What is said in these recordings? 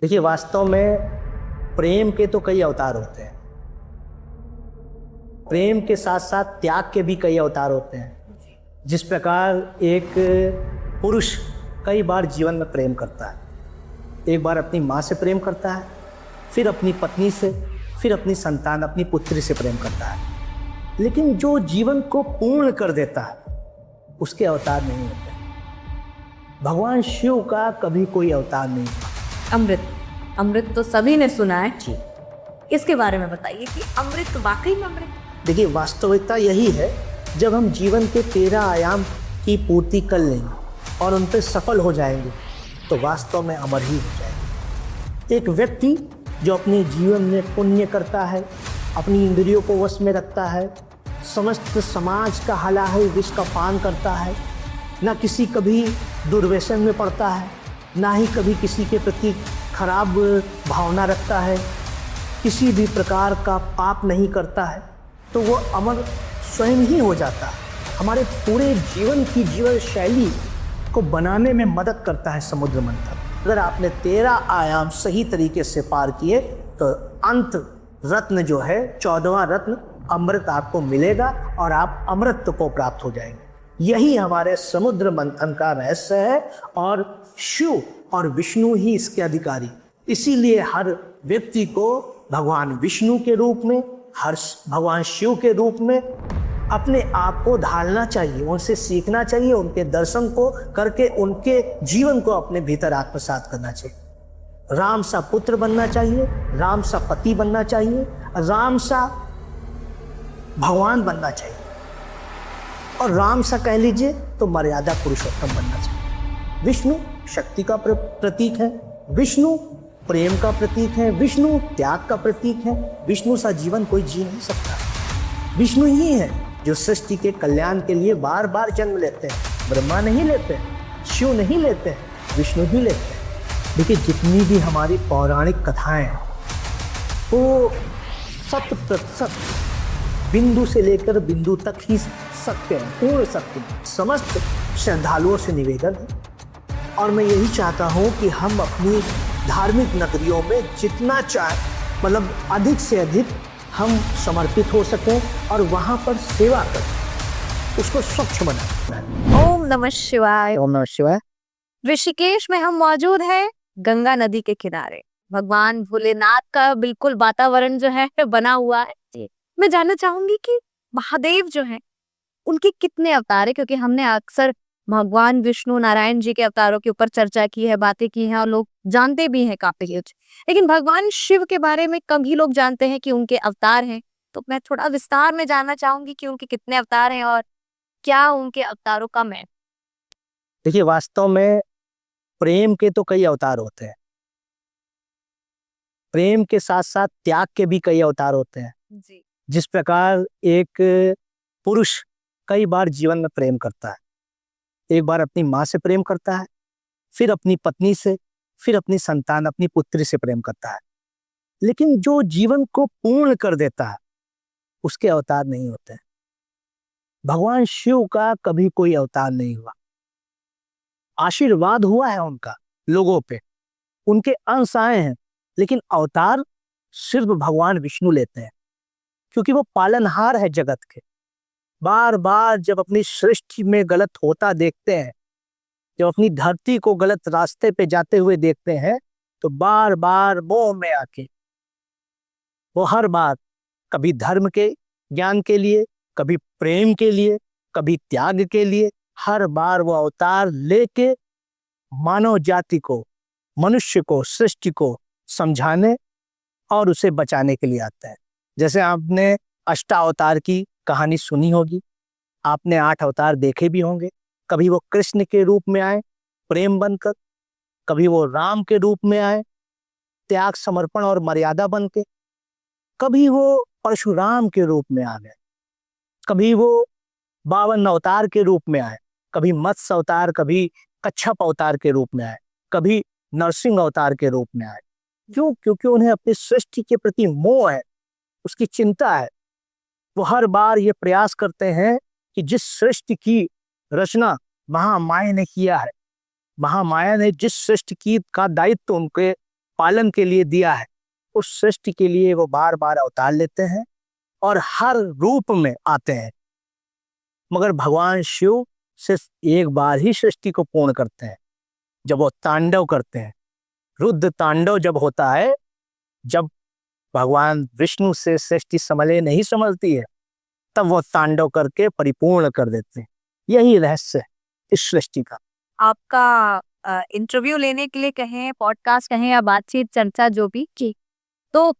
देखिए, वास्तव में प्रेम के तो कई अवतार होते हैं। प्रेम के साथ साथ त्याग के भी कई अवतार होते हैं। जिस प्रकार एक पुरुष कई बार जीवन में प्रेम करता है। एक बार अपनी माँ से प्रेम करता है, फिर अपनी पत्नी से, फिर अपनी संतान, अपनी पुत्री से प्रेम करता है। लेकिन जो जीवन को पूर्ण कर देता है उसके अवतार नहीं होते। भगवान शिव का कभी कोई अवतार नहीं हुआ। अमृत अमृत तो सभी ने सुना है। जी, इसके बारे में बताइए कि अमृत वाकई में अमृत। देखिए, वास्तविकता यही है, जब हम जीवन के 13 आयाम की पूर्ति कर लेंगे और उन पर सफल हो जाएंगे तो वास्तव में अमर ही हो जाएंगे। एक व्यक्ति जो अपने जीवन में पुण्य करता है, अपनी इंद्रियों को वश में रखता है, समस्त समाज का हलाहल विष का पान करता है, ना किसी कभी दुर्व्यसन में पड़ता है, ना ही कभी किसी के प्रति खराब भावना रखता है, किसी भी प्रकार का पाप नहीं करता है, तो वो अमर स्वयं ही हो जाता है। हमारे पूरे जीवन की जीवन शैली को बनाने में मदद करता है समुद्र मंथन। अगर आपने 13 आयाम सही तरीके से पार किए तो अंत रत्न जो है, 14वां रत्न अमृत आपको मिलेगा और आप अमृत को प्राप्त हो जाएंगे। यही हमारे समुद्र मंथन का रहस्य है और शिव और विष्णु ही इसके अधिकारी। इसीलिए हर व्यक्ति को भगवान विष्णु के रूप में, हर भगवान शिव के रूप में अपने आप को ढालना चाहिए, उनसे सीखना चाहिए, उनके दर्शन को करके उनके जीवन को अपने भीतर आत्मसात करना चाहिए। राम सा पुत्र बनना चाहिए, राम सा पति बनना चाहिए, राम सा भगवान बनना चाहिए और राम सा कह लीजिए तो मर्यादा पुरुषोत्तम बनना चाहिए। विष्णु शक्ति का प्रतीक है, विष्णु प्रेम का प्रतीक है, विष्णु त्याग का प्रतीक है। विष्णु सा जीवन कोई जी नहीं सकता। विष्णु ही है जो सृष्टि के कल्याण के लिए बार बार जन्म लेते हैं। ब्रह्मा नहीं लेते हैं, शिव नहीं लेते हैं, विष्णु ही लेते हैं। देखिए, जितनी भी हमारी पौराणिक कथाएं हैं वो 100% बिंदु से लेकर बिंदु तक ही सत्य है, पूर्ण सत्य है। समस्त श्रद्धालुओं से निवेदन है और मैं यही चाहता हूँ कि हम अपनी धार्मिक नगरियों में जितना चाहे, मतलब अधिक से अधिक हम समर्पित हो सकें और वहाँ पर सेवा करें, उसको स्वच्छ बनाएं। ओम नमः शिवाय। ओम नमः शिवाय। ऋषिकेश में हम मौजूद हैं, गंगा नदी के किनारे। भगवान भोलेनाथ का बिल्कुल वातावरण जो है बना हुआ है। मैं जानना चाहूंगी कि महादेव जो है उनके कितने अवतार है, क्योंकि हमने अक्सर भगवान विष्णु नारायण जी के अवतारों के ऊपर चर्चा की है, बातें की हैं और लोग जानते भी हैं काफी कुछ, लेकिन भगवान शिव के बारे में कम ही लोग जानते हैं कि उनके अवतार हैं। तो मैं थोड़ा विस्तार में जानना चाहूंगी कि उनके कितने अवतार हैं और क्या उनके अवतारों का मैं। देखिए, वास्तव में प्रेम के तो कई अवतार होते हैं। प्रेम के साथ साथ त्याग के भी कई अवतार होते हैं। जी। जिस प्रकार एक पुरुष कई बार जीवन में प्रेम करता है। एक बार अपनी माँ से प्रेम करता है, फिर अपनी पत्नी से, फिर अपनी संतान, अपनी पुत्री से प्रेम करता है। लेकिन जो जीवन को पूर्ण कर देता है उसके अवतार नहीं होते हैं। भगवान शिव का कभी कोई अवतार नहीं हुआ। आशीर्वाद हुआ है उनका लोगों पे, उनके अंश आए हैं, लेकिन अवतार सिर्फ भगवान विष्णु लेते हैं, क्योंकि वो पालनहार है जगत के। बार बार जब अपनी सृष्टि में गलत होता देखते हैं, जब अपनी धरती को गलत रास्ते पे जाते हुए देखते हैं, तो बार बार मोह में आके वो हर बार कभी धर्म के ज्ञान के लिए, कभी प्रेम के लिए, कभी त्याग के लिए, हर बार वो अवतार लेके मानव जाति को, मनुष्य को, सृष्टि को समझाने और उसे बचाने के लिए आता है। जैसे आपने अष्टावतार की कहानी सुनी होगी, आपने 8 अवतार देखे भी होंगे। कभी वो कृष्ण के रूप में आए प्रेम बनकर, कभी वो राम के रूप में आए त्याग, समर्पण और मर्यादा बन के, कभी वो परशुराम के रूप में आ गए, कभी वो 52 अवतार के रूप में आए, कभी मत्स्य अवतार, कभी कच्छप अवतार के रूप में आए, कभी नरसिंह अवतार के रूप में आए। क्यों? क्योंकि उन्हें अपनी सृष्टि के प्रति मोह है, उसकी चिंता है। वो हर बार ये प्रयास करते हैं कि जिस सृष्टि की रचना महामाया ने किया है, महामाया ने जिस सृष्टि की का दायित्व उनके पालन के लिए दिया है, उस सृष्टि के लिए वो बार बार अवतार लेते हैं और हर रूप में आते हैं। मगर भगवान शिव सिर्फ एक बार ही सृष्टि को पूर्ण करते हैं, जब वो तांडव करते हैं। रुद्र तांडव जब होता है, जब भगवान विष्णु से सृष्टि संभले नहीं संभलती है, तब वो तांडव करके परिपूर्ण कर देते हैं। यही रहस्य है इस सृष्टि का। आपका इंटरव्यू लेने के लिए कहें, पॉडकास्ट कहें या बातचीत चर्चा जो भी की, तो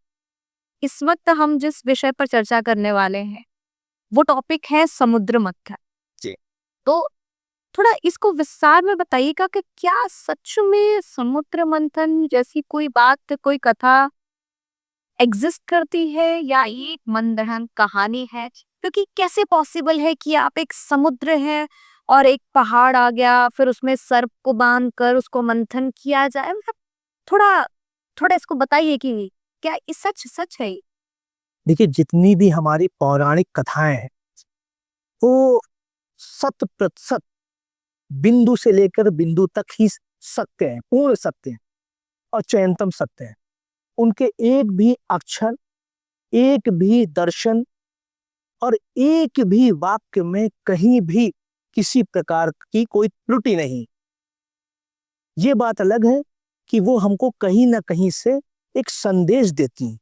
इस वक्त हम जिस विषय पर चर्चा करने वाले हैं वो टॉपिक है समुद्र मंथन जी। तो थोड़ा इसको विस्तार में बताइएगा कि क्या सच में समुद्र मंथन जैसी कोई बात, कोई कथा एग्जिस्ट करती है या ये एक मनगढ़ंत कहानी है? क्योंकि कैसे पॉसिबल है कि आप एक समुद्र है और एक पहाड़ आ गया, फिर उसमें सर्प को बांध कर उसको मंथन किया जाए? मतलब थोड़ा थोड़ा इसको बताइए कि क्या ये सच सच है? देखिए, जितनी भी हमारी पौराणिक कथाएं हैं, वो 100% बिंदु से लेकर बिंदु तक ही सत्य हैं, पूर्ण सत्य हैं और चयनतम सत्य हैं। उनके एक भी अक्षर, एक भी दर्शन और एक भी वाक्य में कहीं भी किसी प्रकार की कोई त्रुटि नहीं। ये बात अलग है कि वो हमको कहीं ना कहीं से एक संदेश देती हैं।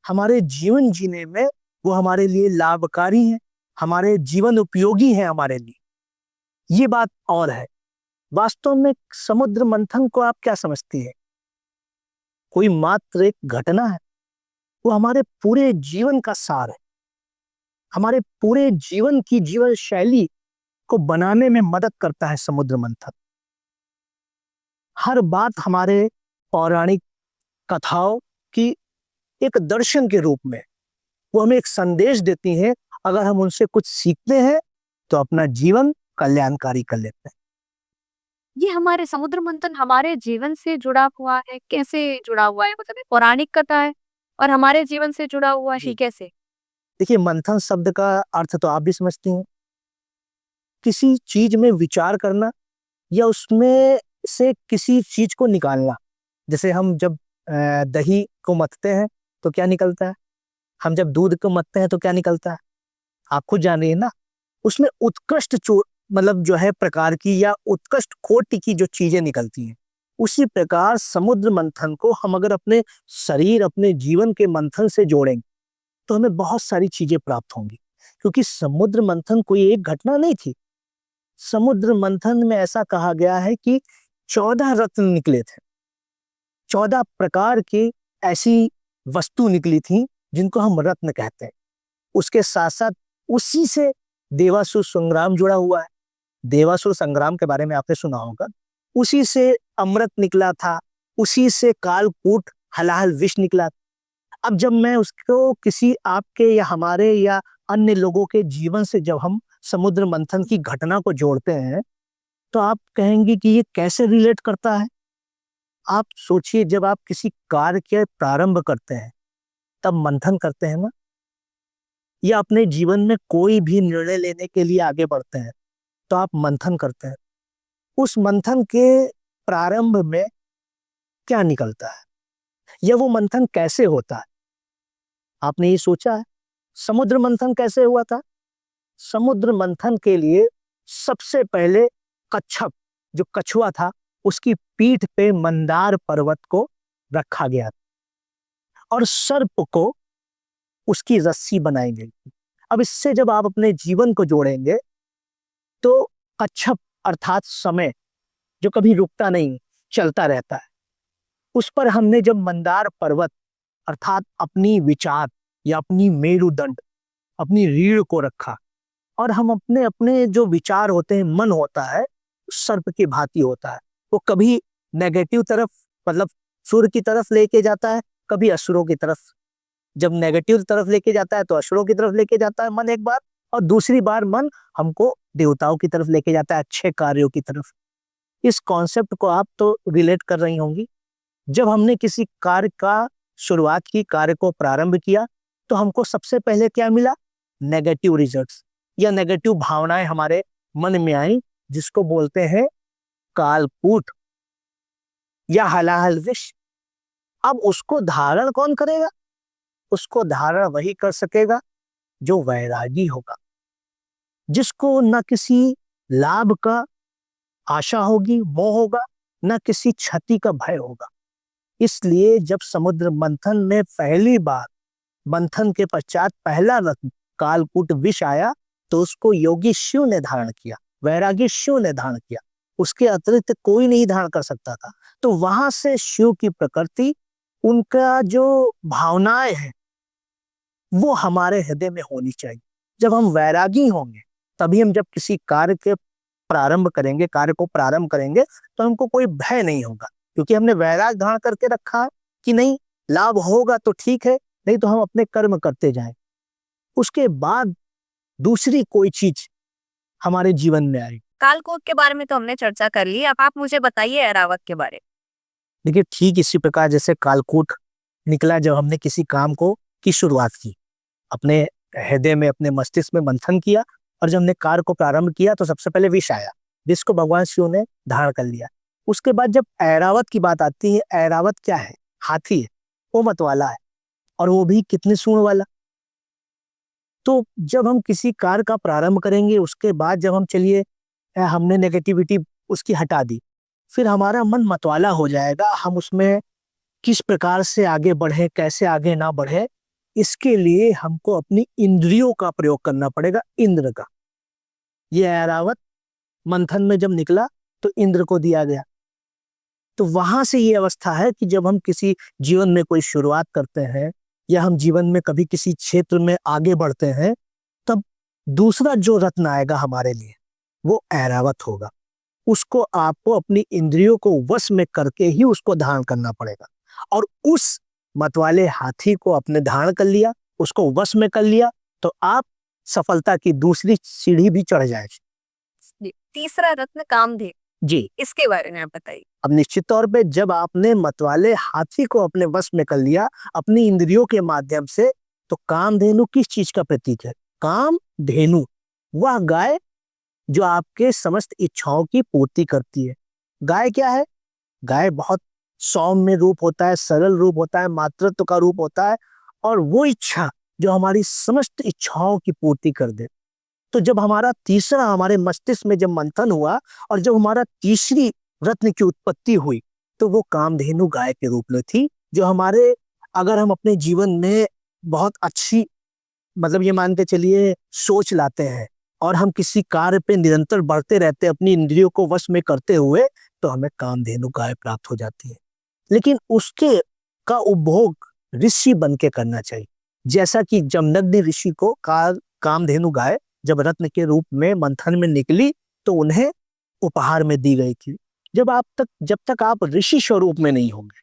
हमारे जीवन जीने में वो हमारे लिए लाभकारी हैं, हमारे जीवन उपयोगी हैं हमारे लिए। ये बात और है। वास्तव में समुद्र मंथन को आप क्या समझती है? कोई मात्र एक घटना है? वो हमारे पूरे जीवन का सार है। हमारे पूरे जीवन की जीवन शैली को बनाने में मदद करता है समुद्र मंथन। हर बात हमारे पौराणिक कथाओं की एक दर्शन के रूप में वो हमें एक संदेश देती हैं। अगर हम उनसे कुछ सीखते हैं तो अपना जीवन कल्याणकारी कर लेते हैं। ये हमारे समुद्र मंथन हमारे जीवन से जुड़ा हुआ है? कैसे जुड़ा हुआ है? मतलब ये पौराणिक कथा है और हमारे जीवन से जुड़ा हुआ है जी। कैसे? देखिए, मंथन शब्द का अर्थ तो आप भी समझती हैं, किसी चीज में विचार करना या उसमें से किसी चीज को निकालना। जैसे हम जब दही को मथते हैं तो क्या निकलता है, हम जब दूध को मथते हैं तो क्या निकलता है, आप खुद जान रही है ना। उसमें उत्कृष्ट मतलब जो है प्रकार की या उत्कृष्ट कोटि की जो चीजें निकलती हैं। उसी प्रकार समुद्र मंथन को हम अगर अपने शरीर, अपने जीवन के मंथन से जोड़ेंगे तो हमें बहुत सारी चीजें प्राप्त होंगी। क्योंकि समुद्र मंथन कोई एक घटना नहीं थी। समुद्र मंथन में ऐसा कहा गया है कि 14 रत्न निकले थे, 14 प्रकार की ऐसी वस्तु निकली थी जिनको हम रत्न कहते हैं। उसके साथ साथ उसी से देवासुर संग्राम जुड़ा हुआ है। देवासुर संग्राम के बारे में आपने सुना होगा। उसी से अमृत निकला था, उसी से कालकूट हलाहल विष निकला था। अब जब मैं उसको किसी आपके या हमारे या अन्य लोगों के जीवन से जब हम समुद्र मंथन की घटना को जोड़ते हैं तो आप कहेंगे कि ये कैसे रिलेट करता है। आप सोचिए, जब आप किसी कार्य के प्रारंभ करते हैं तब मंथन करते हैं ना, या अपने जीवन में कोई भी निर्णय लेने के लिए आगे बढ़ते हैं तो आप मंथन करते हैं। उस मंथन के प्रारंभ में क्या निकलता है या वो मंथन कैसे होता है? आपने ये सोचा है समुद्र मंथन कैसे हुआ था? समुद्र मंथन के लिए सबसे पहले कच्छप, जो कछुआ था, उसकी पीठ पे मंदार पर्वत को रखा गया और सर्प को उसकी रस्सी बनाई गई। अब इससे जब आप अपने जीवन को जोड़ेंगे तो कच्छप अर्थात समय, जो कभी रुकता नहीं, चलता रहता है, उस पर हमने जब मंदार पर्वत अर्थात अपनी विचार या अपनी मेरुदंड, अपनी रीढ़ को रखा और हम अपने अपने जो विचार होते हैं, मन होता है, सर्प की भांति होता है। वो कभी नेगेटिव तरफ, मतलब सूर्य की तरफ लेके जाता है, कभी असुरों की तरफ। जब नेगेटिव तरफ लेके जाता है तो असुरों की तरफ लेके जाता है मन एक बार, और दूसरी बार मन हमको देवताओं की तरफ लेके जाता है, अच्छे कार्यों की तरफ। इस कॉन्सेप्ट को आप तो रिलेट कर रही होंगी। जब हमने किसी कार्य का शुरुआत की, कार्य को प्रारंभ किया, तो हमको सबसे पहले क्या मिला? नेगेटिव रिजल्ट्स या नेगेटिव भावनाएं हमारे मन में आई, जिसको बोलते हैं कालकूट या हलाहल विष। अब उसको धारण कौन करेगा? उसको धारण वही कर सकेगा जो वैरागी होगा, जिसको न किसी लाभ का आशा होगी, मोह होगा, न किसी क्षति का भय होगा। इसलिए जब समुद्र मंथन में पहली बार, मंथन के पश्चात पहला रत्न कालकूट विष आया, तो उसको योगी शिव ने धारण किया, वैरागी शिव ने धारण किया, उसके अतिरिक्त कोई नहीं धारण कर सकता था। तो वहां से शिव की प्रकृति, उनका जो भावनाएं हैं, वो हमारे हृदय में होनी चाहिए। जब हम वैरागी होंगे तभी हम जब किसी कार्य के प्रारंभ करेंगे, कार्य को प्रारंभ करेंगे, तो हमको कोई भय नहीं होगा, क्योंकि हमने वैराग धारण करके रखा है कि नहीं, लाभ होगा तो ठीक है, नहीं तो हम अपने कर्म करते जाएं। उसके बाद दूसरी कोई चीज हमारे जीवन में आई। कालकूट के बारे में तो हमने चर्चा कर ली, अब आप मुझे बताइए ऐरावत के बारे में। देखिए, ठीक इसी प्रकार जैसे कालकूट निकला जब हमने किसी काम को की शुरुआत की, अपने हृदय में, अपने मस्तिष्क में मंथन किया, और जब हमने कार्य को प्रारंभ किया तो सबसे पहले विष आया, विष को भगवान शिव ने धारण कर लिया। उसके बाद जब ऐरावत की बात आती है, ऐरावत क्या है? हाथी है, वो मतवाला है, और वो भी कितने सूंड वाला। तो जब हम किसी कार्य का प्रारंभ करेंगे, उसके बाद जब हम चलिए हमने नेगेटिविटी उसकी हटा दी, फिर हमारा मन मतवाला हो जाएगा, हम उसमें किस प्रकार से आगे बढ़े, कैसे आगे ना बढ़े, इसके लिए हमको अपनी इंद्रियों का प्रयोग करना पड़ेगा, इंद्र का। ये ऐरावत मंथन में जब निकला तो इंद्र को दिया गया। तो वहां से ये अवस्था है कि जब हम किसी जीवन में कोई शुरुआत करते हैं, या हम जीवन में कभी किसी क्षेत्र में आगे बढ़ते हैं, तब दूसरा जो रत्न आएगा हमारे लिए, वो ऐरावत होगा। उसको आपको अपनी इंद्रियों को वश में करके ही उसको धारण करना पड़ेगा। और उस मतवाले हाथी को आपने धारण कर लिया, उसको वश में कर लिया, तो आप सफलता की दूसरी सीढ़ी भी चढ़ जाएगी। तीसरा रत्न कामधेनु जी, इसके बारे में आप बताइए। अब निश्चित तौर पे जब आपने मतवाले हाथी को अपने वश में कर लिया अपनी इंद्रियों के माध्यम से, तो कामधेनु किस चीज का प्रतीक है? कामधेनु वह गाय जो आपके समस्त इच्छाओं की पूर्ति करती है। गाय क्या है? गाय बहुत सौम्य रूप होता है, सरल रूप होता है, मातृत्व का रूप होता है, और वो इच्छा जो हमारी समस्त इच्छाओं की पूर्ति कर दे। तो जब हमारा तीसरा, हमारे मस्तिष्क में जब मंथन हुआ और जब हमारा तीसरी रत्न की उत्पत्ति हुई, तो वो कामधेनु गाय के रूप में थी, जो हमारे, अगर हम अपने जीवन में बहुत अच्छी, मतलब ये मान के चलिए, सोच लाते हैं और हम किसी कार्य पे निरंतर बढ़ते रहते हैं अपनी इंद्रियों को वश में करते हुए, तो हमें कामधेनु गाय प्राप्त हो जाती है। लेकिन उसके का उपभोग ऋषि बन के करना चाहिए। जैसा कि जमदग्नि ऋषि को कामधेनु गाय जब रत्न के रूप में मंथन में निकली, तो उन्हें उपहार में दी गई थी। जब तक आप ऋषि स्वरूप में नहीं होंगे,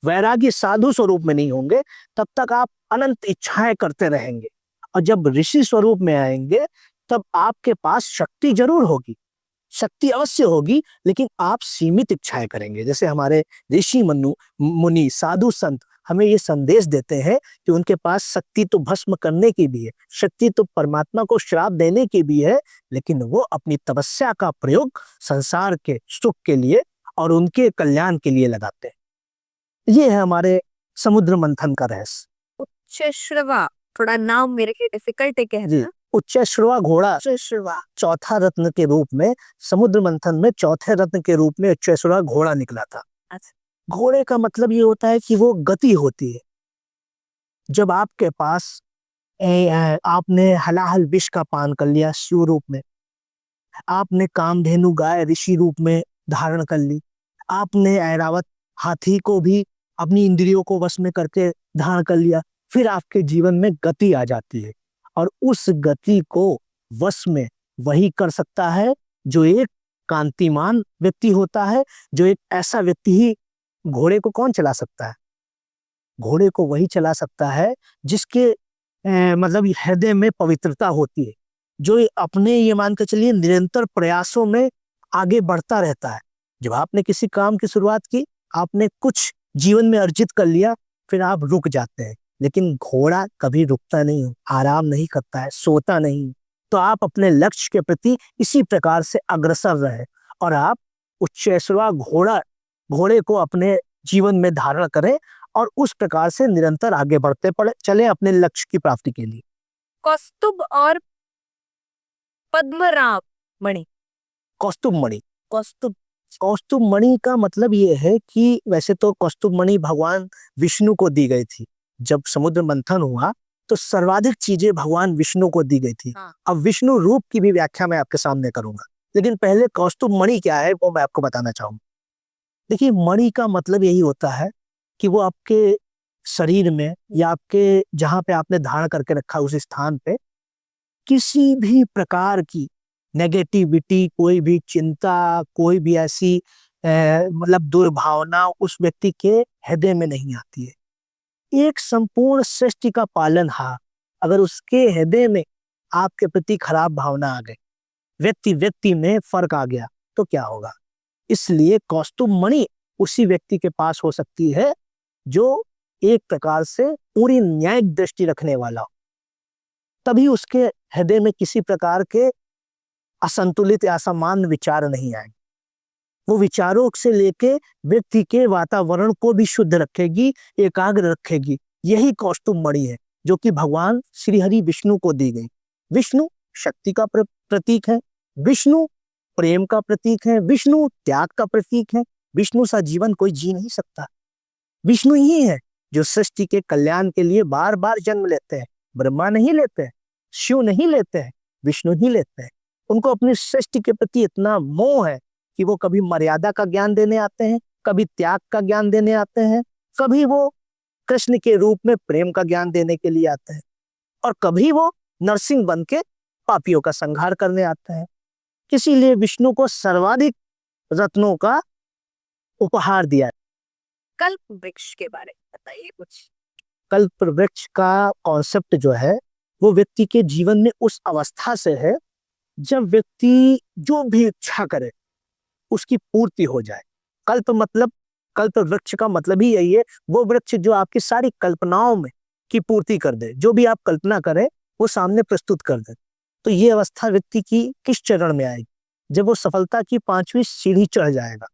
वैरागी साधु स्वरूप में नहीं होंगे, तब तक आप अनंत इच्छाएं करते रहेंगे। और जब ऋषि स्वरूप में आएंगे, तब आपके पास शक्ति जरूर होगी, शक्ति अवश्य होगी, लेकिन आप सीमित इच्छाएं करेंगे। जैसे हमारे ऋषि मुनि साधु संत हमें ये संदेश देते हैं कि उनके पास शक्ति तो भस्म करने की भी है, शक्ति तो परमात्मा को श्राप देने की भी है, लेकिन वो अपनी तपस्या का प्रयोग संसार के सुख के लिए और उनके कल्याण के लिए लगाते हैं। ये है हमारे समुद्र मंथन का रहस्य। उच्चश्रवा, थोड़ा नाम मेरे लिए डिफिकल्ट है कहना। उच्चश्रवा घोड़ा, चौथा रत्न के रूप में, समुद्र मंथन में चौथे रत्न के रूप में उच्चश्रवा घोड़ा निकला था। अच्छा। घोड़े का मतलब ये होता है कि वो गति होती है। जब आपके पास आपने हलाहल विष का पान कर लिया शिव रूप में, आपने कामधेनु गाय ऋषि रूप में धारण कर ली, आपने ऐरावत हाथी को भी अपनी इंद्रियों को वश में करके धारण कर लिया, फिर आपके जीवन में गति आ जाती है। और उस गति को वश में वही कर सकता है जो एक कांतिमान व्यक्ति होता है, जो एक ऐसा व्यक्ति ही। घोड़े को कौन चला सकता है? घोड़े को वही चला सकता है जिसके मतलब हृदय में पवित्रता होती है, जो अपने, ये मान के चलिए, निरंतर प्रयासों में आगे बढ़ता रहता है। जब आपने किसी काम की शुरुआत की, आपने कुछ जीवन में अर्जित कर लिया, फिर आप रुक जाते हैं, लेकिन घोड़ा कभी रुकता नहीं, आराम नहीं करता है, सोता नहीं। तो आप अपने लक्ष्य के प्रति इसी प्रकार से अग्रसर रहे और आप उच्चैश्रवा घोड़े को अपने जीवन में धारण करें और उस प्रकार से निरंतर आगे बढ़ते पड़े चले अपने लक्ष्य की प्राप्ति के लिए। कौस्तुभ और पद्मराग मणि। कौस्तुभ मणि, कौस्तुभ। कौस्तुभ मणि का मतलब ये है कि वैसे तो कौस्तुभ मणि भगवान विष्णु को दी गई थी। जब समुद्र मंथन हुआ तो सर्वाधिक चीजें भगवान विष्णु को दी गई थी। हाँ। अब विष्णु रूप की भी व्याख्या मैं आपके सामने करूंगा, लेकिन पहले कौस्तुभ मणि क्या है वो मैं आपको बताना चाहूंगा। देखिए, मणि का मतलब यही होता है कि वो आपके शरीर में या आपके जहां पे आपने धारण करके रखा उस स्थान पे किसी भी प्रकार की नेगेटिविटी, कोई भी चिंता, कोई भी ऐसी मतलब दुर्भावना उस व्यक्ति के हृदय में नहीं आती है। एक संपूर्ण सृष्टि का पालनहार अगर उसके हृदय में आपके प्रति खराब भावना आ गई, व्यक्ति व्यक्ति में फर्क आ गया, तो क्या होगा? इसलिए कौस्तुभ मणि उसी व्यक्ति के पास हो सकती है जो एक प्रकार से पूरी न्यायिक दृष्टि रखने वाला हो, तभी उसके हृदय में किसी प्रकार के असंतुलित या असामान्य विचार नहीं आएंगे। वो विचारों से लेके व्यक्ति के वातावरण को भी शुद्ध रखेगी, एकाग्र रखेगी। यही कौस्तुभ मणि है जो कि भगवान श्री हरि विष्णु को दी गई। विष्णु शक्ति का प्रतीक है, विष्णु प्रेम का प्रतीक है, विष्णु त्याग का प्रतीक है। विष्णु सा जीवन कोई जी नहीं सकता। विष्णु ही है जो सृष्टि के कल्याण के लिए बार बार जन्म लेते हैं। ब्रह्मा नहीं लेते हैं, शिव नहीं लेते हैं, विष्णु ही लेते हैं। उनको अपनी सृष्टि के प्रति इतना मोह है कि वो कभी मर्यादा का ज्ञान देने आते हैं, कभी त्याग का ज्ञान देने आते हैं, कभी वो कृष्ण के रूप में प्रेम का ज्ञान देने के लिए आते हैं, और कभी वो नरसिंह बन के पापियों का संहार करने आते हैं। इसीलिए विष्णु को सर्वाधिक रत्नों का उपहार दिया। कल्प वृक्ष के बारे में बताइए कुछ। कल्प वृक्ष का कॉन्सेप्ट जो है वो व्यक्ति के जीवन में उस अवस्था से है जब व्यक्ति जो भी इच्छा करे उसकी पूर्ति हो जाए। कल्प मतलब, कल्प वृक्ष का मतलब ही यही है, वो वृक्ष जो आपकी सारी कल्पनाओं में की पूर्ति कर दे, जो भी आप कल्पना करें वो सामने प्रस्तुत कर दे। तो ये अवस्था व्यक्ति की किस चरण में आएगी? जब वो सफलता की 5वीं सीढ़ी चढ़ जाएगा।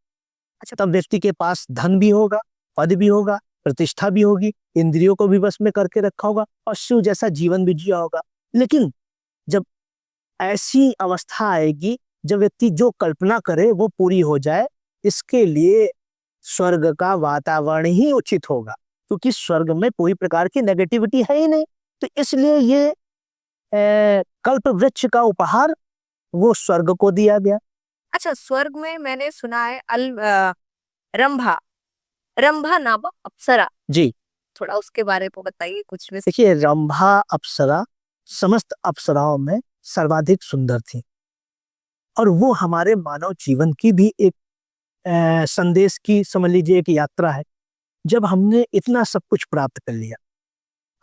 अच्छा, तब व्यक्ति के पास धन भी होगा, पद भी होगा, प्रतिष्ठा भी होगी, इंद्रियों को भी बस में करके रखा होगा और शिव जैसा जीवन भी जिया होगा। लेकिन जब ऐसी अवस्था आएगी जब व्यक्ति जो कल्पना करे वो पूरी हो जाए, इसके लिए स्वर्ग का वातावरण ही उचित होगा, क्योंकि स्वर्ग में कोई प्रकार की नेगेटिविटी है ही नहीं। तो इसलिए ये कल्प वृक्ष का उपहार वो स्वर्ग को दिया गया। अच्छा, स्वर्ग में मैंने सुना है रंभा, रंभा नामक अप्सरा। जी, थोड़ा उसके बारे में बताइए कुछ। देखिए, रंभा अप्सरा समस्त अप्सराओं में सर्वाधिक सुंदर थी, और वो हमारे मानव जीवन की भी एक संदेश की, समझ लीजिए, एक यात्रा है। जब हमने इतना सब कुछ प्राप्त कर लिया,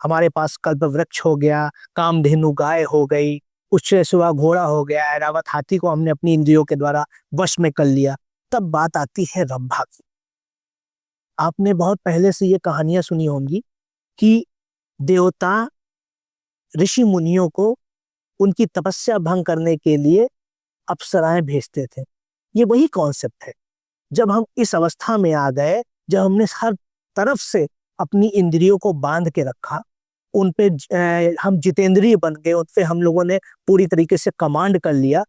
हमारे पास कल्प वृक्ष हो गया, कामधेनु गाय हो गई, उससे सिवा घोड़ा हो गया, ऐरावत हाथी को हमने अपनी इंद्रियों के द्वारा वश में कर लिया, तब बात आती है रंभा की। आपने बहुत पहले से ये कहानियां सुनी होंगी कि देवता ऋषि मुनियों को उनकी तपस्या भंग करने के लिए अप्सराएं भेजते थे। ये वही कॉन्सेप्ट है। जब हम इस अवस्था में आ गए, जब हमने हर तरफ से अपनी इंद्रियों को बांध के रखा, उन पे हम जितेंद्रिय बन गए, उन पे हम लोगों ने पूरी तरीके से कमांड कर लिया,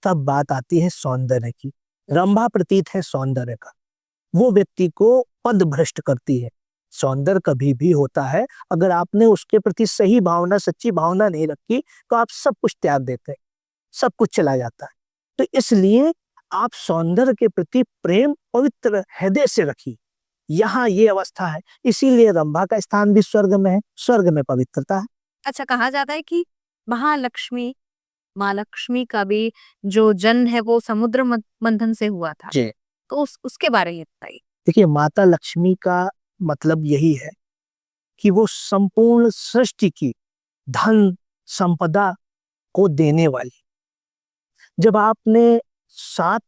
तब बात आती है सौंदर्य की। रंभा प्रतीत है सौंदर्य का। वो व्यक्ति को पद भ्रष्ट करती है। सौंदर्य कभी भी होता है, अगर आपने उसके प्रति सही भावना, सच्ची भावना नहीं रखी, तो आप सब कुछ त्याग देते हैं, सब कुछ चला जाता है। तो इसलिए आप सौंदर्य के प्रति प्रेम पवित्र हृदय से रखिए। यहाँ ये अवस्था है, इसीलिए रंभा का स्थान भी स्वर्ग में है। स्वर्ग में पवित्रता है। अच्छा, कहा जाता है कि महालक्ष्मी, माँ लक्ष्मी का भी जो जन्म है वो समुद्र मंथन से हुआ था। जी, तो उसके बारे में बताइए। देखिए, माता लक्ष्मी का मतलब यही है कि वो संपूर्ण सृष्टि की धन संपदा को देने वाली। जब आपने 7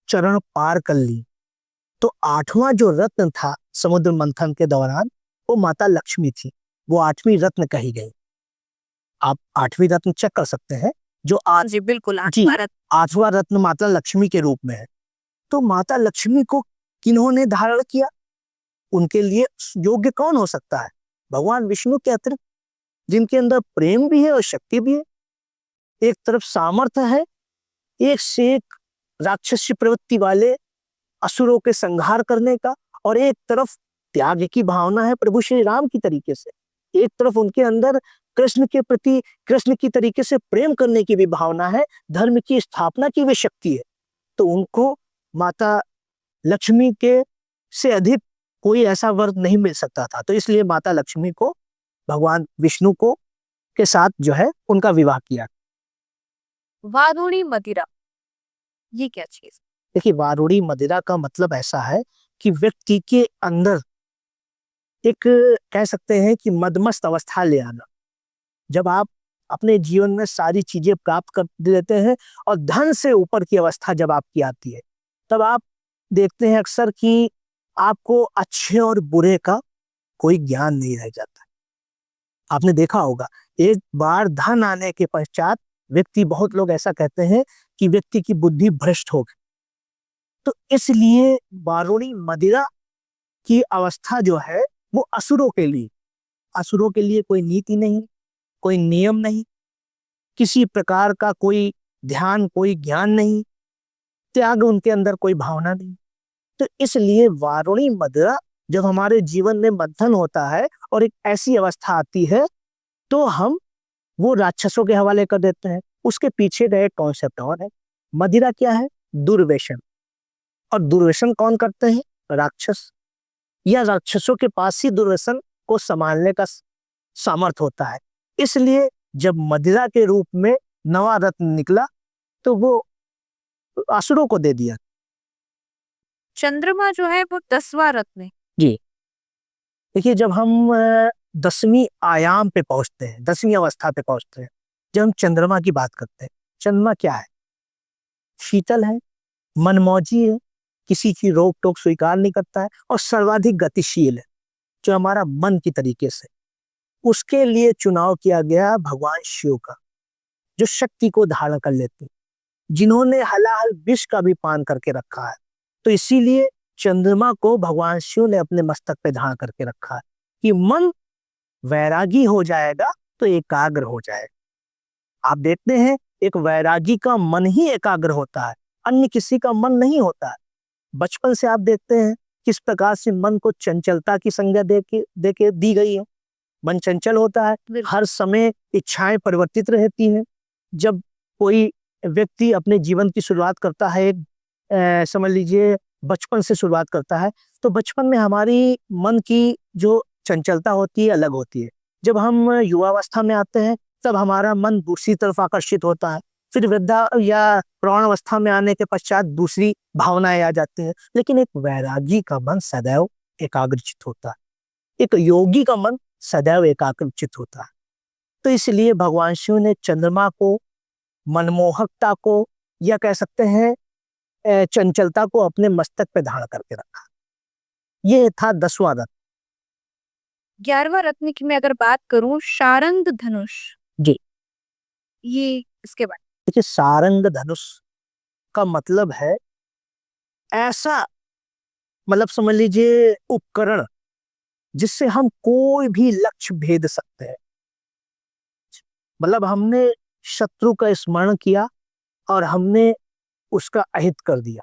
चरण पार कर ली, तो 8वां जो रत्न था समुद्र मंथन के दौरान, वो माता लक्ष्मी थी। वो 8वीं रत्न कही गई। आप 8वीं रत्न चेक कर सकते हैं, जो आज, जी बिल्कुल, जी, 8वां रत्न माता लक्ष्मी के रूप में है। तो माता लक्ष्मी को किन्होंने धारण किया? उनके लिए योग्य कौन हो सकता है? भगवान विष्णु के अतिरिक्त, जिनके अंदर प्रेम भी है और शक्ति भी है। एक तरफ सामर्थ्य है, एक से एक राक्षसी प्रवृत्ति वाले असुरों के संहार करने का, और एक तरफ त्याग की भावना है प्रभु श्री राम की तरीके से। एक तरफ उनके अंदर कृष्ण के प्रति, कृष्ण की तरीके से प्रेम करने की भी भावना है, धर्म की स्थापना की भी शक्ति है। तो उनको माता लक्ष्मी के से अधिक कोई ऐसा वर नहीं मिल सकता था। तो इसलिए माता लक्ष्मी को भगवान विष्णु को के साथ जो है उनका विवाह किया। वारुणी मदिरा, ये क्या चीज? देखिए, वारुणी मदिरा का मतलब ऐसा है कि व्यक्ति के अंदर एक, कह सकते हैं कि मदमस्त अवस्था ले आना। जब आप अपने जीवन में सारी चीजें प्राप्त कर लेते हैं और धन से ऊपर की अवस्था जब आपकी आती है, तब आप देखते हैं अक्सर कि आपको अच्छे और बुरे का कोई ज्ञान नहीं रह जाता। आपने देखा होगा, एक बार धन आने के पश्चात व्यक्ति, बहुत लोग ऐसा कहते हैं कि व्यक्ति की बुद्धि भ्रष्ट हो गई। तो इसलिए वारुणी मदिरा की अवस्था जो है वो असुरों के लिए कोई नीति नहीं, कोई नियम नहीं, किसी प्रकार का कोई ध्यान, कोई ज्ञान नहीं, त्याग उनके अंदर कोई भावना नहीं। तो इसलिए वारुणी मदिरा जब हमारे जीवन में बंधन होता है और एक ऐसी अवस्था आती है, तो हम वो राक्षसों के हवाले कर देते हैं। उसके पीछे का एक कॉन्सेप्ट और है। मदिरा क्या है? दुर्व्यसन। और दुर्व्यसन कौन करते हैं? राक्षस, या राक्षसों के पास ही दुर्व्यसन को संभालने का सामर्थ्य होता है। इसलिए जब मदिरा के रूप में नवा रत्न निकला तो वो असुरों को दे दिया। चंद्रमा जो है वो 10वां रत्न है। जी, देखिए, जब हम 10वीं आयाम पे पहुंचते हैं, 10वीं अवस्था पे पहुंचते हैं, जब हम चंद्रमा की बात करते हैं, चंद्रमा क्या है? शीतल है, मनमौजी है, किसी की रोक टोक स्वीकार नहीं करता है, और सर्वाधिक गतिशील है, जो हमारा मन की तरीके से। उसके लिए चुनाव किया गया भगवान शिव का, जो शक्ति को धारण कर लेते हैं, जिन्होंने हलाहल विष का भी पान करके रखा है। तो इसीलिए चंद्रमा को भगवान शिव ने अपने मस्तक पे धारण करके रखा है कि मन वैरागी हो जाएगा तो एकाग्र हो जाएगा। आप देखते हैं, एक वैरागी का मन ही एकाग्र होता है, अन्य किसी का मन नहीं होता है। बचपन से आप देखते हैं किस प्रकार से मन को चंचलता की संज्ञा देके दी गई है। मन चंचल होता है, हर समय इच्छाएं परिवर्तित रहती हैं। जब कोई व्यक्ति अपने जीवन की शुरुआत करता है, समझ लीजिए बचपन से शुरुआत करता है, तो बचपन में हमारी मन की जो चंचलता होती है अलग होती है। जब हम युवावस्था में आते हैं तब हमारा मन दूसरी तरफ आकर्षित होता है। फिर वृद्धा या प्रौढ़ावस्था में आने के पश्चात दूसरी भावनाएं आ जाती हैं। लेकिन एक वैरागी का मन सदैव एकाग्रचित होता है, एक योगी का मन सदैव एकाग्रचित होता है। तो इसलिए भगवान शिव ने चंद्रमा को, मनमोहकता को, या कह सकते हैं चंचलता को अपने मस्तक पे धारण करके रखा। ये था 10वां रत्न। 11वां रत्न की मैं अगर बात करूं, शारंग धनुष। जी, ये इसके बाद देखिए, सारंग धनुष का मतलब है ऐसा, मतलब समझ लीजिए उपकरण जिससे हम कोई भी लक्ष्य भेद सकते हैं। मतलब हमने शत्रु का स्मरण किया और हमने उसका अहित कर दिया,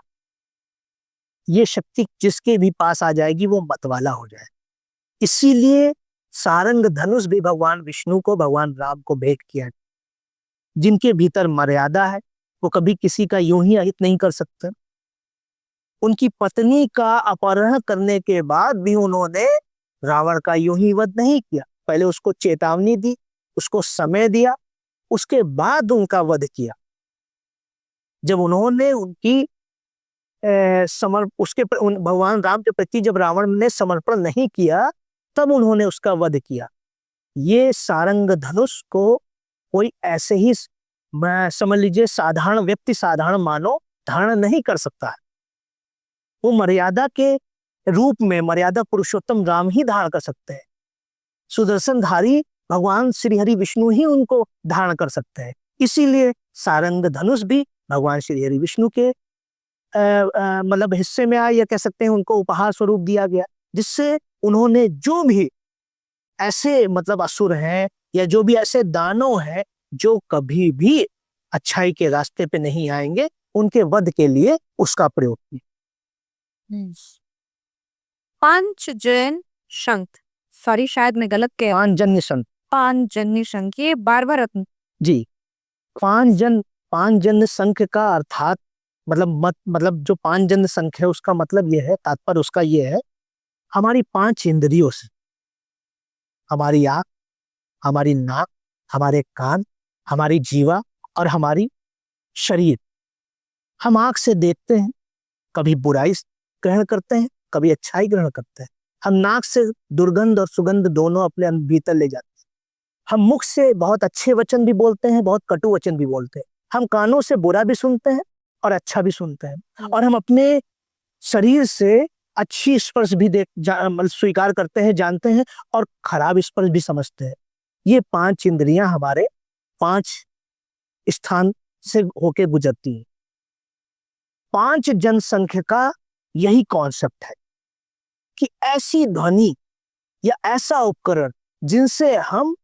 ये शक्ति जिसके भी पास आ जाएगी वो मतवाला हो जाए। इसीलिए सारंग धनुष भी भगवान विष्णु को, भगवान राम को भेंट किया। जिनके भीतर मर्यादा है वो कभी किसी का यूं ही अहित नहीं कर सकते। उनकी पत्नी का अपहरण करने के बाद भी उन्होंने रावण का यूं ही वध नहीं किया, पहले उसको चेतावनी दी, उसको समय दिया, उसके बाद उनका वध किया। जब उन्होंने उनकी भगवान राम के प्रति जब रावण ने समर्पण नहीं किया, तब उन्होंने उसका वध किया। ये सारंग धनुष को कोई ऐसे ही, मैं समझ लीजिए साधारण व्यक्ति, साधारण मानव धारण नहीं कर सकता है। वो मर्यादा के रूप में मर्यादा पुरुषोत्तम राम ही धारण कर सकते हैं। सुदर्शनधारी भगवान श्री हरि विष्णु ही उनको धारण कर सकते हैं। इसीलिए सारंग धनुष भी भगवान श्री हरि विष्णु के मतलब हिस्से में आया, या कह सकते हैं उनको उपहार स्वरूप दिया गया। जिससे उन्होंने जो भी ऐसे मतलब असुर हैं या जो भी ऐसे दानव हैं जो कभी भी अच्छाई के रास्ते पे नहीं आएंगे, उनके वध के लिए उसका प्रयोग किया। पांचजन्य शंख, सॉरी शायद मैं गलत कह, पांचजन्य शंख, पांचजन्य शंख, ये बारवा रत्न। जी। पांचजन्य शंख का अर्थात मतलब जो पांचजन्य शंख है उसका मतलब ये है, तात्पर्य उसका ये है, हमारी 5 इंद्रियों से, हमारी आंख, हमारी नाक, हमारे कान, हमारी जीवा और हमारी शरीर। हम आंख से देखते हैं, कभी बुराई ग्रहण करते हैं, कभी अच्छाई ग्रहण करते हैं। हम नाक से दुर्गंध और सुगंध दोनों अपने भीतर ले जाते हैं। हम मुख से बहुत अच्छे वचन भी बोलते हैं, बहुत कटु वचन भी बोलते हैं। हम कानों से बुरा भी सुनते हैं और अच्छा भी सुनते हैं। और हम अपने शरीर से अच्छी स्पर्श भी मतलब स्वीकार करते हैं, जानते हैं, और खराब स्पर्श भी समझते हैं। ये 5 इंद्रियां हमारे 5 स्थान से होके गुजरती हैं। 5 जनसंख्या का यही कॉन्सेप्ट है कि ऐसी ध्वनि या ऐसा उपकरण जिनसे हम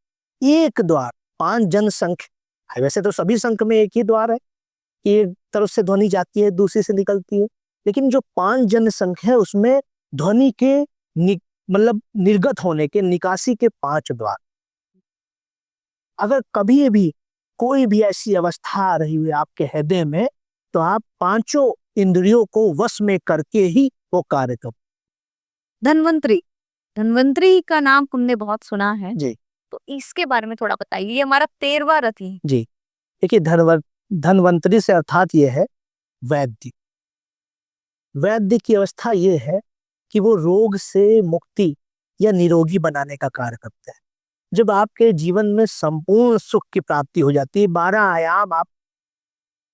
एक द्वार, 5 जनसंख्या है, वैसे तो सभी संख्या में एक ही द्वार है कि एक तरफ से ध्वनि जाती है, दूसरी से निकलती है, लेकिन जो 5 जनसंख्या है उसमें ध्वनि के मतलब निर्गत होने के, निकासी के 5 द्वार। अगर कभी भी कोई भी ऐसी अवस्था आ रही हुई आपके हृदय में, तो आप 5 इंद्रियों को वश में करके ही वो कार्य करो। धन्वंतरी, धन्वंतरी का नाम तुमने बहुत सुना है जी तो इसके बारे में थोड़ा बताइए। ये हमारा 13वां रथ है। जी। देखिए, धन्वंतरी से अर्थात ये है वैद्य। वैद्य की अवस्था ये है कि वो रोग से मुक्ति या निरोगी बनाने का कार्य करते हैं। जब आपके जीवन में संपूर्ण सुख की प्राप्ति हो जाती है, 12 आयाम आप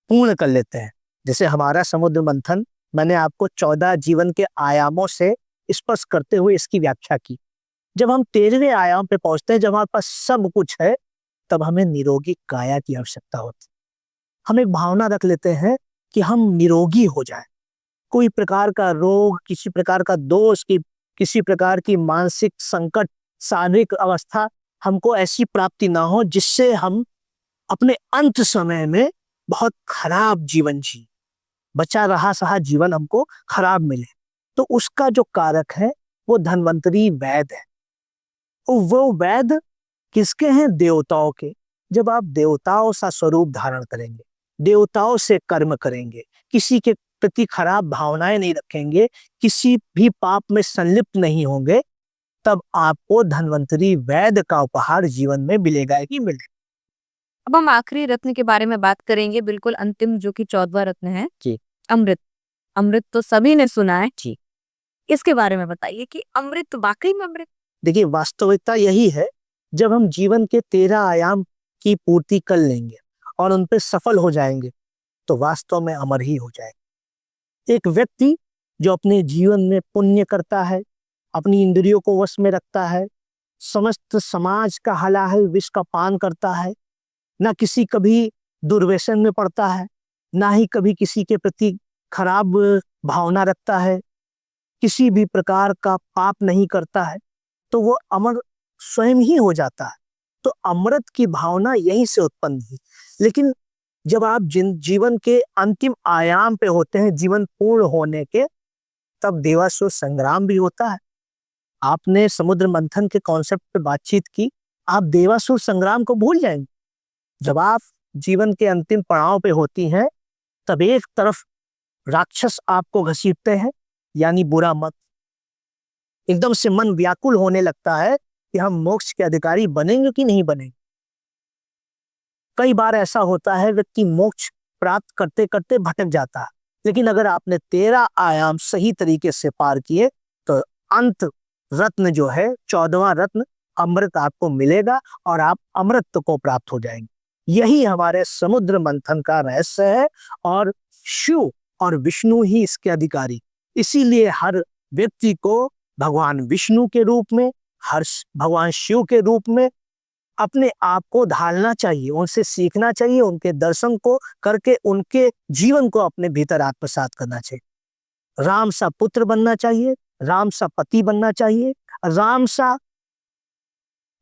पूर्ण कर लेते हैं। जैसे हमारा समुद्र मंथन, मैंने आपको 14 जीवन के आयामों से स्पर्श करते हुए इसकी व्याख्या की। जब हम 13वें आयाम पे पहुंचते हैं, जब हमारे पास सब कुछ है, तब हमें निरोगी काया की आवश्यकता होती है। हम एक भावना रख लेते हैं कि हम निरोगी हो जाएं। कोई प्रकार का रोग, किसी प्रकार का दोष, किसी प्रकार की मानसिक संकट, शारीरिक अवस्था हमको ऐसी प्राप्ति ना हो जिससे हम अपने अंत समय में बहुत खराब जीवन जी, बचा रहा सहा जीवन हमको खराब मिले। तो उसका जो कारक है वो धन्वंतरी वैद्य है। वो वैद्य किसके हैं? देवताओं के। जब आप देवताओं सा स्वरूप धारण करेंगे, देवताओं से कर्म करेंगे, किसी के प्रति खराब भावनाएं नहीं रखेंगे, किसी भी पाप में संलिप्त नहीं होंगे, तब आपको धन्वंतरी वैद्य का उपहार जीवन में मिलेगा ही मिलेगा। अब हम आखिरी रत्न के बारे में बात करेंगे, बिल्कुल अंतिम, जो कि 14वां रत्न है जी। अमृत। अमृत तो सभी ने सुना है जी। इसके बारे में बताइए कि अमृत वाकई में अमृत। देखिए, वास्तविकता यही है, जब हम जीवन के 13 आयाम की पूर्ति कर लेंगे और उन पर सफल हो जाएंगे, तो वास्तव में अमर ही हो जाएगा। एक व्यक्ति जो अपने जीवन में पुण्य करता है, अपनी इंद्रियों को वश में रखता है, समस्त समाज का हलाहल विष का पान करता है, ना किसी कभी दुर्व्यसन में पड़ता है, ना ही कभी किसी के प्रति खराब भावना रखता है, किसी भी प्रकार का पाप नहीं करता है, तो वो अमर स्वयं ही हो जाता है। तो अमृत की भावना यहीं से उत्पन्न हुई। लेकिन जब आप जीवन के अंतिम आयाम पे होते हैं, जीवन पूर्ण होने के, तब देवासुर संग्राम भी होता है। आपने समुद्र मंथन के कॉन्सेप्ट पे बातचीत की, आप देवासुर संग्राम को भूल जाएंगे। जब आप जीवन के अंतिम पड़ाव पे होती हैं, तब एक तरफ राक्षस आपको घसीटते हैं, यानी बुरा मत, एकदम से मन व्याकुल होने लगता है कि हम मोक्ष के अधिकारी बनेंगे कि नहीं बनेंगे। कई बार ऐसा होता है व्यक्ति मोक्ष प्राप्त करते करते भटक जाता है, लेकिन अगर आपने 13 आयाम सही तरीके से पार किए, तो अंत रत्न जो है 14वां रत्न अमृत आपको मिलेगा और आप अमृत को प्राप्त हो जाएंगे। यही हमारे समुद्र मंथन का रहस्य है, और शिव और विष्णु ही इसके अधिकारी। इसीलिए हर व्यक्ति को भगवान विष्णु के रूप में, हर भगवान शिव के रूप में अपने आप को ढालना चाहिए, उनसे सीखना चाहिए, उनके दर्शन को करके उनके जीवन को अपने भीतर आत्मसात करना चाहिए। राम सा पुत्र बनना चाहिए, राम सा पति बनना चाहिए, राम सा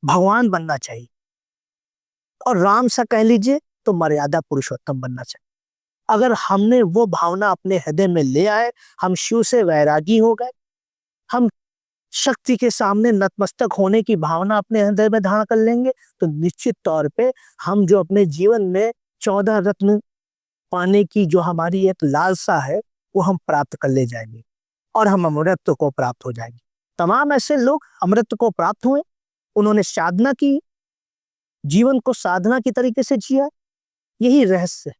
भगवान बनना चाहिए, और राम सा कह लीजिए तो मर्यादा पुरुषोत्तम बनना चाहिए। अगर हमने वो भावना अपने हृदय में ले आए, हम शिव से वैरागी हो गए, हम शक्ति के सामने नतमस्तक होने की भावना अपने हृदय में धारण कर लेंगे, तो निश्चित तौर पे हम जो अपने जीवन में 14 रत्न पाने की जो हमारी एक लालसा है, वो हम प्राप्त कर ले जाएंगे और हम अमृतत्व को प्राप्त हो जाएंगे। तमाम ऐसे लोग अमृतत्व को प्राप्त हुए, उन्होंने साधना की, जीवन को साधना की तरीके से जिया, यही रहस्य है।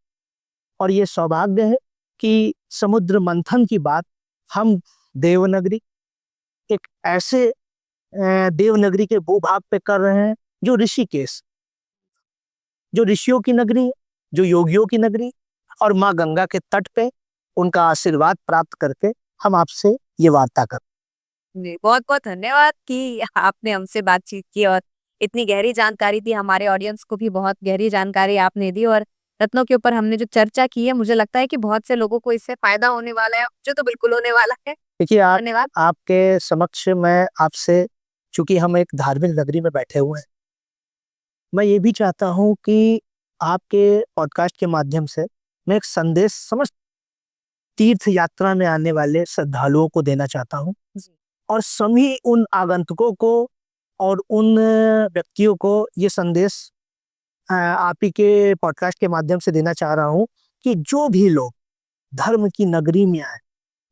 और ये सौभाग्य है कि समुद्र मंथन की बात हम देवनगरी, एक ऐसे देवनगरी के भूभाग पे कर रहे हैं जो ऋषिकेश, जो ऋषियों की नगरी, जो योगियों की नगरी, और माँ गंगा के तट पे उनका आशीर्वाद प्राप्त करके हम आपसे ये वार्ता कर। जी, बहुत बहुत धन्यवाद कि आपने हमसे बातचीत की और इतनी गहरी जानकारी दी। हमारे ऑडियंस को भी बहुत गहरी जानकारी आपने दी और रत्नों के ऊपर हमने जो चर्चा की है, मुझे लगता है कि बहुत से लोगों को इससे फायदा होने वाला है, जो तो बिल्कुल होने वाला है। देखिए, धन्यवाद। आपके समक्ष मैं आपसे, चूंकि हम एक धार्मिक नगरी में बैठे हुए हैं, मैं ये भी चाहता हूँ कि आपके पॉडकास्ट के माध्यम से मैं एक संदेश समस्त तीर्थ यात्रा में आने वाले श्रद्धालुओं को देना चाहता हूँ, जी। और सभी उन आगंतुकों को और उन व्यक्तियों को ये संदेश आप ही के पॉडकास्ट के माध्यम से देना चाह रहा हूँ कि जो भी लोग धर्म की नगरी में आए,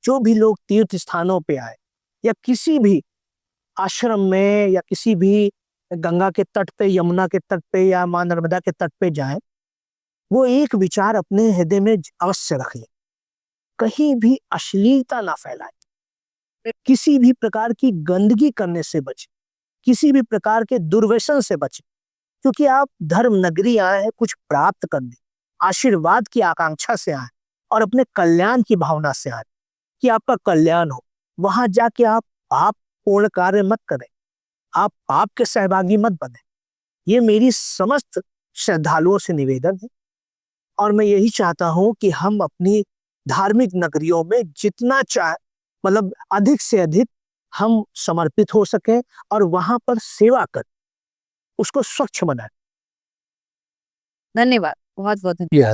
जो भी लोग तीर्थ स्थानों पे आए, या किसी भी आश्रम में, या किसी भी गंगा के तट पे, यमुना के तट पे, या माँ नर्मदा के तट पे जाएं, वो एक विचार अपने हृदय में अवश्य रख लें, कहीं भी अश्लीलता ना फैलाए, किसी भी प्रकार की गंदगी करने से बचे, किसी भी प्रकार के दुर्व्यसन से बचे, क्योंकि आप धर्म नगरी आए हैं कुछ प्राप्त करने, आशीर्वाद की आकांक्षा से आए, और अपने कल्याण की भावना से आए कि आपका कल्याण हो। वहां जाके आप पाप पूर्ण कार्य मत करें, आप पाप के सहभागी मत बने। ये मेरी समस्त श्रद्धालुओं से निवेदन है, और मैं यही चाहता हूं कि हम अपनी धार्मिक नगरियों में जितना चाहे, मतलब अधिक से अधिक हम समर्पित हो सकें, और वहां पर सेवा कर उसको स्वच्छ बनाए। धन्यवाद, बहुत बहुत ये